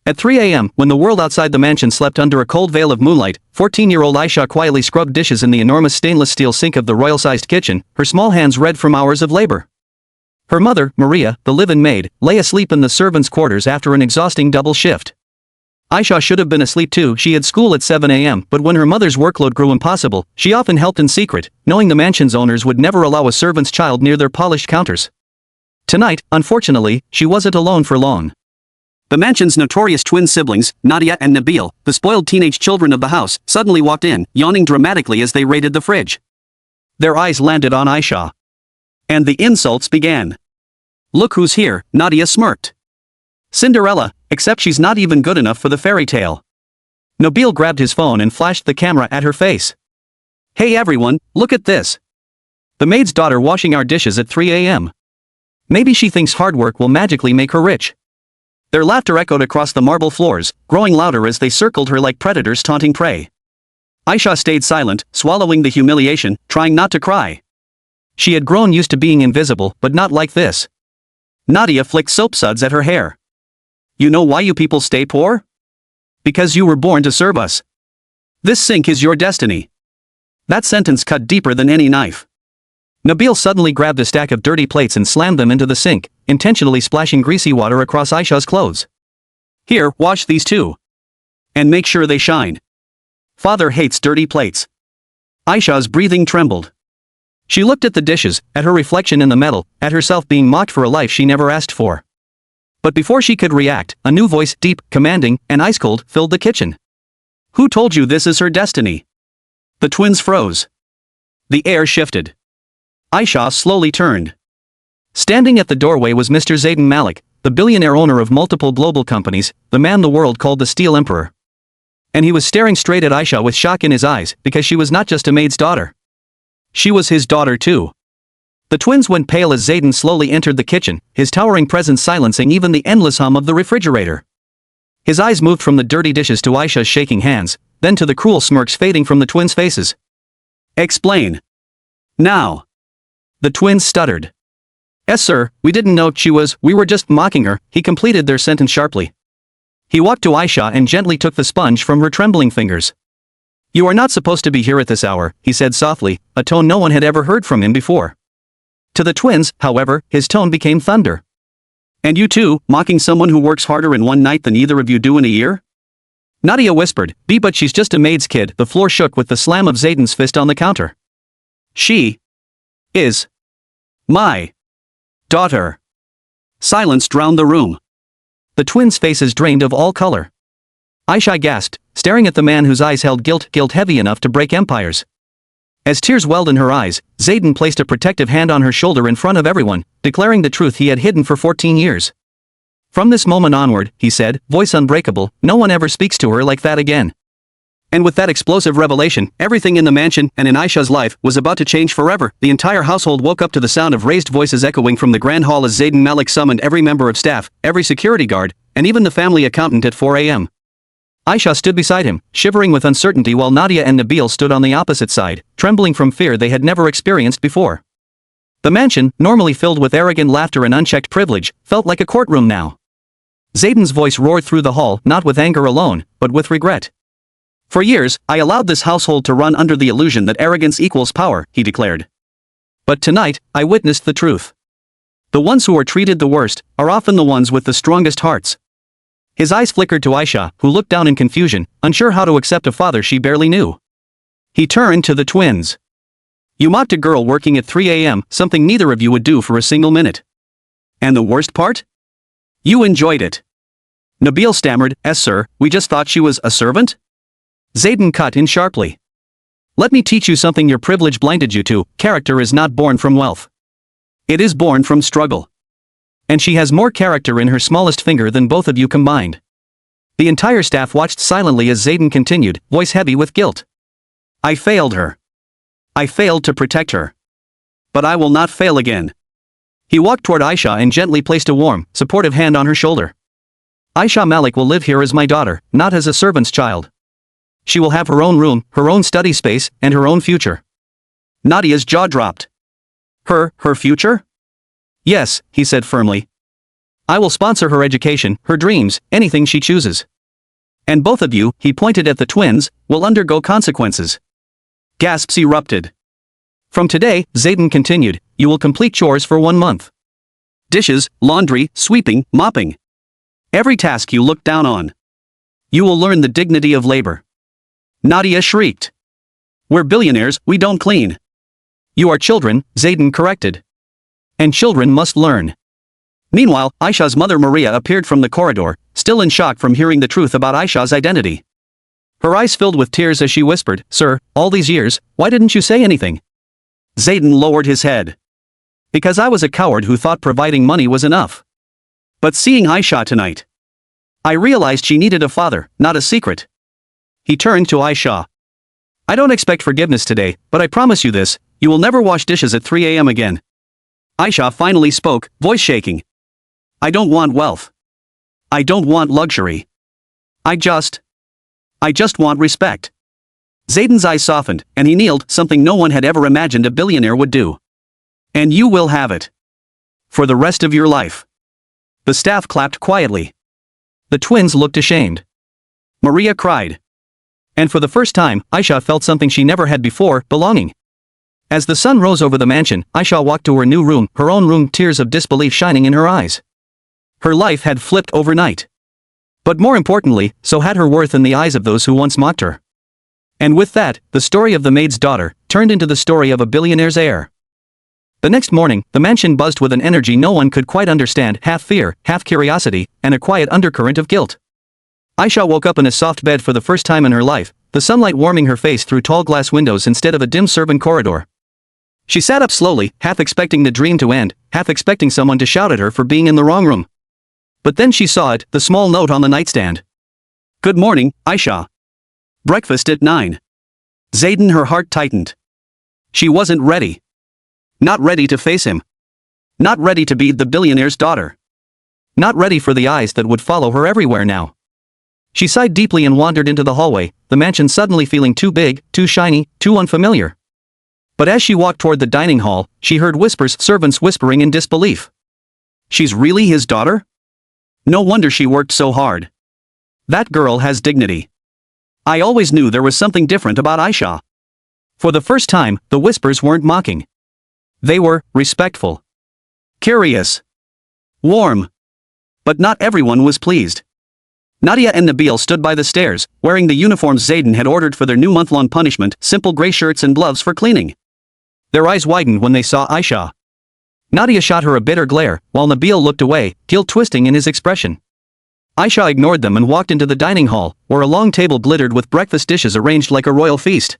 At 3 a.m., when the world outside the mansion slept under a cold veil of moonlight, 14-year-old Ayesha quietly scrubbed dishes in the enormous stainless steel sink of the royal-sized kitchen, her small hands red from hours of labor. Her mother, Maria, the live-in maid, lay asleep in the servants' quarters after an exhausting double shift. Ayesha should have been asleep too. She had school at 7 a.m., but when her mother's workload grew impossible, she often helped in secret, knowing the mansion's owners would never allow a servant's child near their polished counters. Tonight, unfortunately, she wasn't alone for long. The mansion's notorious twin siblings, Nadia and Nabil, the spoiled teenage children of the house, suddenly walked in, yawning dramatically as they raided the fridge. Their eyes landed on Ayesha. And the insults began. "Look who's here," Nadia smirked. "Cinderella, except she's not even good enough for the fairy tale." Nabil grabbed his phone and flashed the camera at her face. "Hey everyone, look at this. The maid's daughter washing our dishes at 3 a.m. Maybe she thinks hard work will magically make her rich." Their laughter echoed across the marble floors, growing louder as they circled her like predators taunting prey. Ayesha stayed silent, swallowing the humiliation, trying not to cry. She had grown used to being invisible, but not like this. Nadia flicked soap suds at her hair. "You know why you people stay poor? Because you were born to serve us. This sink is your destiny." That sentence cut deeper than any knife. Nabil suddenly grabbed a stack of dirty plates and slammed them into the sink, intentionally splashing greasy water across Ayesha's clothes. "Here, wash these too. And make sure they shine. Father hates dirty plates." Ayesha's breathing trembled. She looked at the dishes, at her reflection in the metal, at herself being mocked for a life she never asked for. But before she could react, a new voice, deep, commanding, and ice-cold, filled the kitchen. "Who told you this is her destiny?" The twins froze. The air shifted. Ayesha slowly turned. Standing at the doorway was Mr. Zayden Malik, the billionaire owner of multiple global companies, the man the world called the Steel Emperor. And he was staring straight at Ayesha with shock in his eyes, because she was not just a maid's daughter. She was his daughter too. The twins went pale as Zayden slowly entered the kitchen, his towering presence silencing even the endless hum of the refrigerator. His eyes moved from the dirty dishes to Ayesha's shaking hands, then to the cruel smirks fading from the twins' faces. "Explain. Now." The twins stuttered. "Yes sir, we didn't know we were just mocking her," he completed their sentence sharply. He walked to Ayesha and gently took the sponge from her trembling fingers. "You are not supposed to be here at this hour," he said softly, a tone no one had ever heard from him before. To the twins, however, his tone became thunder. "And you too, mocking someone who works harder in one night than either of you do in a year?" Nadia whispered, But she's just a maid's kid." The floor shook with the slam of Zayden's fist on the counter. "She is my daughter." Silence drowned the room. The twins' faces drained of all color. Ayesha gasped, staring at the man whose eyes held guilt heavy enough to break empires. As tears welled in her eyes, Zayden placed a protective hand on her shoulder in front of everyone, declaring the truth he had hidden for 14 years. "From this moment onward," he said, voice unbreakable, "no one ever speaks to her like that again." And with that explosive revelation, everything in the mansion and in Ayesha's life was about to change forever. The entire household woke up to the sound of raised voices echoing from the grand hall as Zayden Malik summoned every member of staff, every security guard, and even the family accountant at 4 a.m. Ayesha stood beside him, shivering with uncertainty while Nadia and Nabil stood on the opposite side, trembling from fear they had never experienced before. The mansion, normally filled with arrogant laughter and unchecked privilege, felt like a courtroom now. Zayden's voice roared through the hall, not with anger alone, but with regret. "For years, I allowed this household to run under the illusion that arrogance equals power," he declared. "But tonight, I witnessed the truth. The ones who are treated the worst are often the ones with the strongest hearts." His eyes flickered to Ayesha, who looked down in confusion, unsure how to accept a father she barely knew. He turned to the twins. "You mocked a girl working at 3 a.m., something neither of you would do for a single minute. And the worst part? You enjoyed it." Nabil stammered, "Yes sir, we just thought she was a servant?" Zayden cut in sharply. "Let me teach you something your privilege blinded you to. Character is not born from wealth. It is born from struggle. And she has more character in her smallest finger than both of you combined." The entire staff watched silently as Zayden continued, voice heavy with guilt. "I failed her. I failed to protect her. But I will not fail again." He walked toward Ayesha and gently placed a warm, supportive hand on her shoulder. "Ayesha Malik will live here as my daughter, not as a servant's child. She will have her own room, her own study space, and her own future." Nadia's jaw dropped. Her future? "Yes," he said firmly. I will sponsor her education, her dreams, anything she chooses. And both of you, he pointed at the twins, will undergo consequences. Gasps erupted. From today, Zayden continued, you will complete chores for 1 month. Dishes, laundry, sweeping, mopping. Every task you look down on. You will learn the dignity of labor. Nadia shrieked. We're billionaires, we don't clean. You are children, Zayden corrected. And children must learn. Meanwhile, Ayesha's mother Maria appeared from the corridor, still in shock from hearing the truth about Ayesha's identity. Her eyes filled with tears as she whispered, Sir, all these years, why didn't you say anything? Zayden lowered his head. Because I was a coward who thought providing money was enough. But seeing Ayesha tonight, I realized she needed a father, not a secret. He turned to Ayesha. I don't expect forgiveness today, but I promise you this, you will never wash dishes at 3 a.m. again. Ayesha finally spoke, voice shaking. I don't want wealth. I don't want luxury. I just want respect. Zayden's eyes softened, and he kneeled, something no one had ever imagined a billionaire would do. And you will have it. For the rest of your life. The staff clapped quietly. The twins looked ashamed. Maria cried. And for the first time, Ayesha felt something she never had before, belonging. As the sun rose over the mansion, Ayesha walked to her new room, her own room, tears of disbelief shining in her eyes. Her life had flipped overnight. But more importantly, so had her worth in the eyes of those who once mocked her. And with that, the story of the maid's daughter turned into the story of a billionaire's heir. The next morning, the mansion buzzed with an energy no one could quite understand, half fear, half curiosity, and a quiet undercurrent of guilt. Ayesha woke up in a soft bed for the first time in her life, the sunlight warming her face through tall glass windows instead of a dim servant corridor. She sat up slowly, half expecting the dream to end, half expecting someone to shout at her for being in the wrong room. But then she saw it, the small note on the nightstand. Good morning, Ayesha. Breakfast at 9. Zayden, her heart tightened. She wasn't ready. Not ready to face him. Not ready to be the billionaire's daughter. Not ready for the eyes that would follow her everywhere now. She sighed deeply and wandered into the hallway, the mansion suddenly feeling too big, too shiny, too unfamiliar. But as she walked toward the dining hall, she heard whispers, servants whispering in disbelief. She's really his daughter? No wonder she worked so hard. That girl has dignity. I always knew there was something different about Ayesha. For the first time, the whispers weren't mocking. They were respectful. Curious. Warm. But not everyone was pleased. Nadia and Nabil stood by the stairs, wearing the uniforms Zayden had ordered for their new month-long punishment, simple gray shirts and gloves for cleaning. Their eyes widened when they saw Ayesha. Nadia shot her a bitter glare, while Nabil looked away, guilt twisting in his expression. Ayesha ignored them and walked into the dining hall, where a long table glittered with breakfast dishes arranged like a royal feast.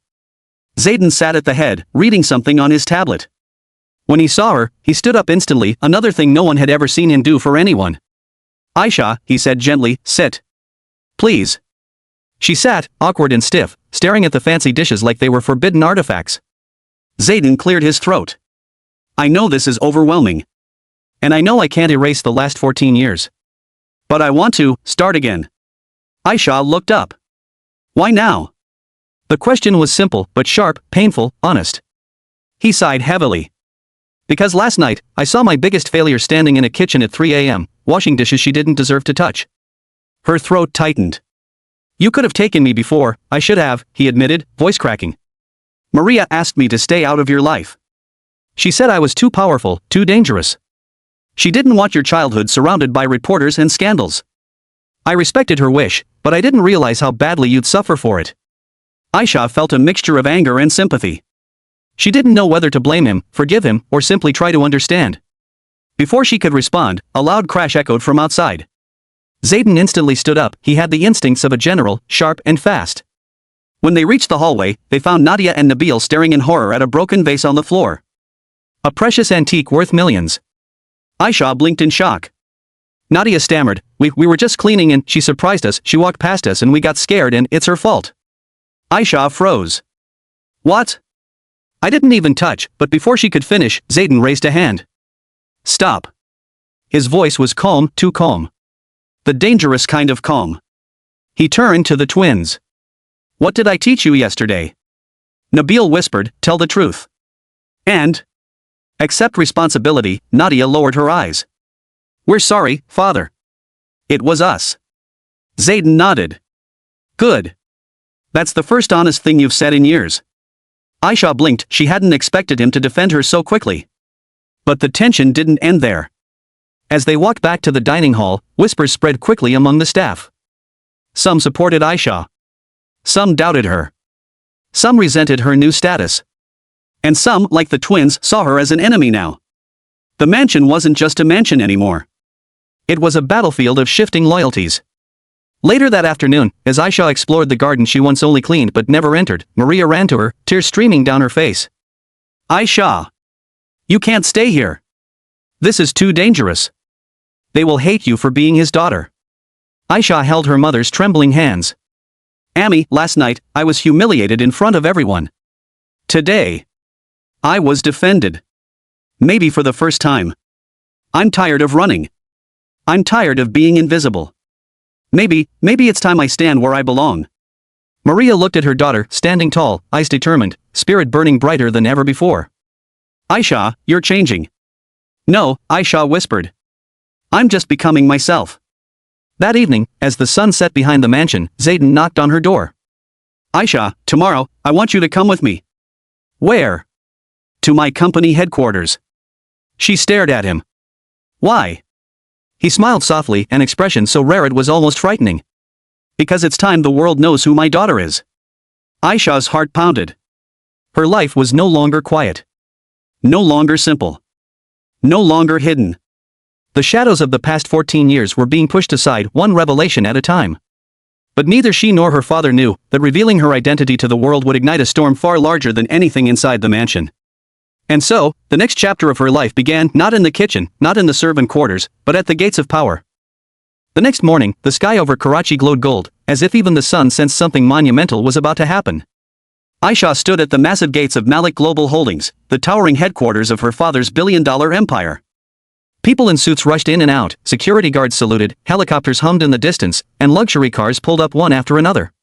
Zayden sat at the head, reading something on his tablet. When he saw her, he stood up instantly, another thing no one had ever seen him do for anyone. Ayesha, he said gently, sit. Please. She sat, awkward and stiff, staring at the fancy dishes like they were forbidden artifacts. Zayden cleared his throat. I know this is overwhelming. And I know I can't erase the last 14 years. But I want to start again. Ayesha looked up. Why now? The question was simple, but sharp, painful, honest. He sighed heavily. Because last night, I saw my biggest failure standing in a kitchen at 3 a.m., washing dishes she didn't deserve to touch. Her throat tightened. You could have taken me before, I should have, he admitted, voice cracking. Maria asked me to stay out of your life. She said I was too powerful, too dangerous. She didn't want your childhood surrounded by reporters and scandals. I respected her wish, but I didn't realize how badly you'd suffer for it. Ayesha felt a mixture of anger and sympathy. She didn't know whether to blame him, forgive him, or simply try to understand. Before she could respond, a loud crash echoed from outside. Zayden instantly stood up, he had the instincts of a general, sharp and fast. When they reached the hallway, they found Nadia and Nabil staring in horror at a broken vase on the floor. A precious antique worth millions. Ayesha blinked in shock. Nadia stammered, we were just cleaning and she surprised us, she walked past us and we got scared and it's her fault. Ayesha froze. What? I didn't even touch, but before she could finish, Zayden raised a hand. Stop. His voice was calm, too calm. The dangerous kind of calm. He turned to the twins. What did I teach you yesterday? Nabil whispered, tell the truth. And? Accept responsibility, Nadia lowered her eyes. We're sorry, father. It was us. Zayden nodded. Good. That's the first honest thing you've said in years. Ayesha blinked, she hadn't expected him to defend her so quickly. But the tension didn't end there. As they walked back to the dining hall, whispers spread quickly among the staff. Some supported Ayesha. Some doubted her. Some resented her new status. And some, like the twins, saw her as an enemy now. The mansion wasn't just a mansion anymore. It was a battlefield of shifting loyalties. Later that afternoon, as Ayesha explored the garden she once only cleaned but never entered, Maria ran to her, tears streaming down her face. Ayesha! You can't stay here. This is too dangerous. They will hate you for being his daughter. Ayesha held her mother's trembling hands. Ammi, last night, I was humiliated in front of everyone. Today, I was defended. Maybe for the first time. I'm tired of running. I'm tired of being invisible. Maybe it's time I stand where I belong. Maria looked at her daughter, standing tall, eyes determined, spirit burning brighter than ever before. Ayesha, you're changing. No, Ayesha whispered. I'm just becoming myself. That evening, as the sun set behind the mansion, Zayden knocked on her door. Ayesha, tomorrow, I want you to come with me. Where? To my company headquarters. She stared at him. Why? He smiled softly, an expression so rare it was almost frightening. Because it's time the world knows who my daughter is. Ayesha's heart pounded. Her life was no longer quiet. No longer simple. No longer hidden. The shadows of the past 14 years were being pushed aside, one revelation at a time. But neither she nor her father knew that revealing her identity to the world would ignite a storm far larger than anything inside the mansion. And so, the next chapter of her life began not in the kitchen, not in the servant quarters, but at the gates of power. The next morning, the sky over Karachi glowed gold, as if even the sun sensed something monumental was about to happen. Ayesha stood at the massive gates of Malik Global Holdings, the towering headquarters of her father's billion-dollar empire. People in suits rushed in and out, security guards saluted, helicopters hummed in the distance, and luxury cars pulled up one after another.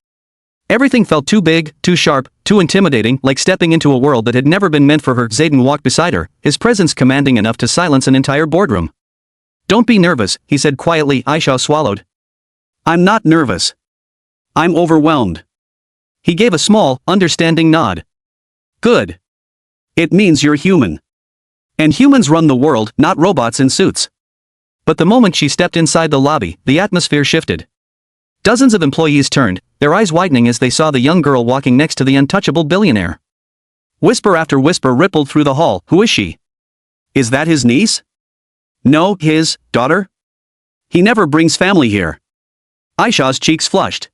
Everything felt too big, too sharp, too intimidating, like stepping into a world that had never been meant for her. Zayden walked beside her, his presence commanding enough to silence an entire boardroom. Don't be nervous, he said quietly. Ayesha swallowed. I'm not nervous. I'm overwhelmed. He gave a small, understanding nod. Good. It means you're human. And humans run the world, not robots in suits. But the moment she stepped inside the lobby, the atmosphere shifted. Dozens of employees turned, their eyes widening as they saw the young girl walking next to the untouchable billionaire. Whisper after whisper rippled through the hall. Who is she? Is that his niece? No, his daughter? He never brings family here. Ayesha's cheeks flushed.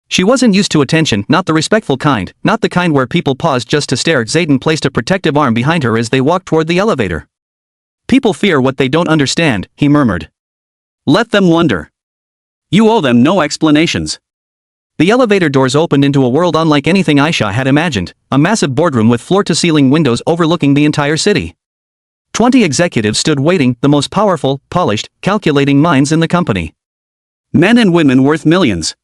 She wasn't used to attention, not the respectful kind, not the kind where people paused just to stare. Zayden placed a protective arm behind her as they walked toward the elevator. People fear what they don't understand, he murmured. Let them wonder. You owe them no explanations. The elevator doors opened into a world unlike anything Ayesha had imagined, a massive boardroom with floor-to-ceiling windows overlooking the entire city. 20 executives stood waiting, the most powerful, polished, calculating minds in the company. Men and women worth millions.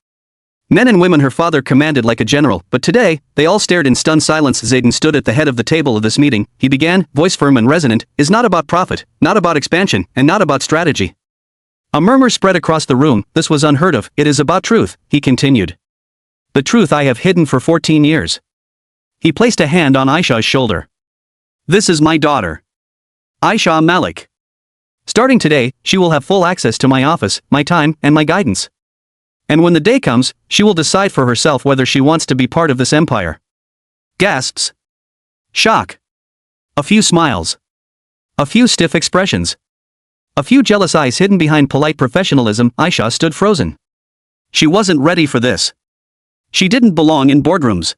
Men and women her father commanded like a general, but today, they all stared in stunned silence. Zayden stood at the head of the table of this meeting. He began, voice firm and resonant, is not about profit, not about expansion, and not about strategy. A murmur spread across the room. This was unheard of. It is about truth, he continued. The truth I have hidden for 14 years. He placed a hand on Ayesha's shoulder. This is my daughter. Ayesha Malik. Starting today, she will have full access to my office, my time, and my guidance. And when the day comes, she will decide for herself whether she wants to be part of this empire. Gasps. Shock. A few smiles. A few stiff expressions. A few jealous eyes hidden behind polite professionalism. Ayesha stood frozen. She wasn't ready for this. She didn't belong in boardrooms.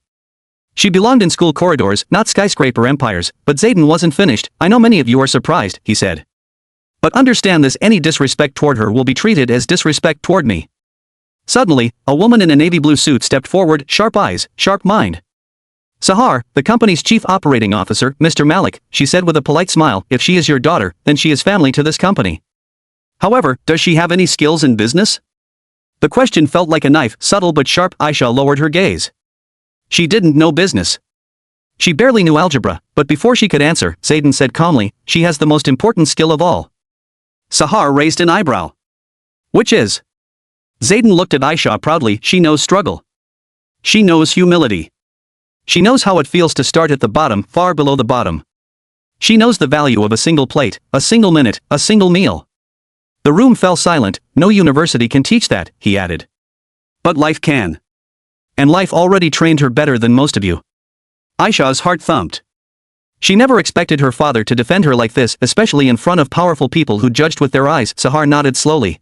She belonged in school corridors, not skyscraper empires. But Zayden wasn't finished. I know many of you are surprised, he said. But understand this: any disrespect toward her will be treated as disrespect toward me. Suddenly, a woman in a navy blue suit stepped forward, sharp eyes, sharp mind. Sahar, the company's chief operating officer, Mr. Malik, she said with a polite smile. If she is your daughter, then she is family to this company. However, does she have any skills in business? The question felt like a knife, subtle but sharp. Ayesha lowered her gaze. She didn't know business. She barely knew algebra, but before she could answer, Zayden said calmly, she has the most important skill of all. Sahar raised an eyebrow. Which is? Zayden looked at Ayesha proudly. She knows struggle. She knows humility. She knows how it feels to start at the bottom, far below the bottom. She knows the value of a single plate, a single minute, a single meal. The room fell silent. No university can teach that, he added. But life can. And life already trained her better than most of you. Ayesha's heart thumped. She never expected her father to defend her like this, especially in front of powerful people who judged with their eyes. Sahar nodded slowly.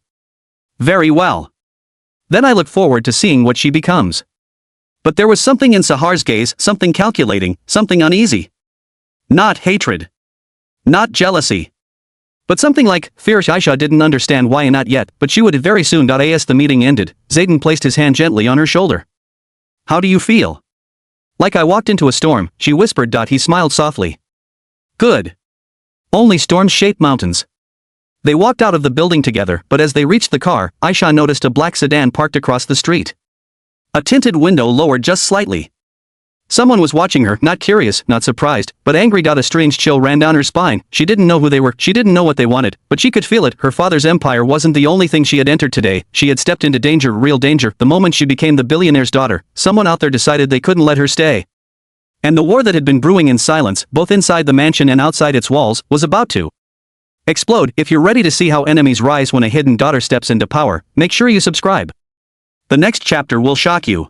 Very well. Then I look forward to seeing what she becomes. But there was something in Sahar's gaze, something calculating, something uneasy. Not hatred. Not jealousy. But something like fear. Ayesha didn't understand why not yet, but she would very soon. As the meeting ended, Zayden placed his hand gently on her shoulder. How do you feel? Like I walked into a storm, she whispered. He smiled softly. Good. Only storms shape mountains. They walked out of the building together, but as they reached the car, Ayesha noticed a black sedan parked across the street. A tinted window lowered just slightly. Someone was watching her, not curious, not surprised, but angry. A strange chill ran down her spine. She didn't know who they were, she didn't know what they wanted, but she could feel it. Her father's empire wasn't the only thing she had entered today. She had stepped into danger, real danger. The moment she became the billionaire's daughter, someone out there decided they couldn't let her stay. And the war that had been brewing in silence, both inside the mansion and outside its walls, was about to explode. If you're ready to see how enemies rise when a hidden daughter steps into power, make sure you subscribe. The next chapter will shock you.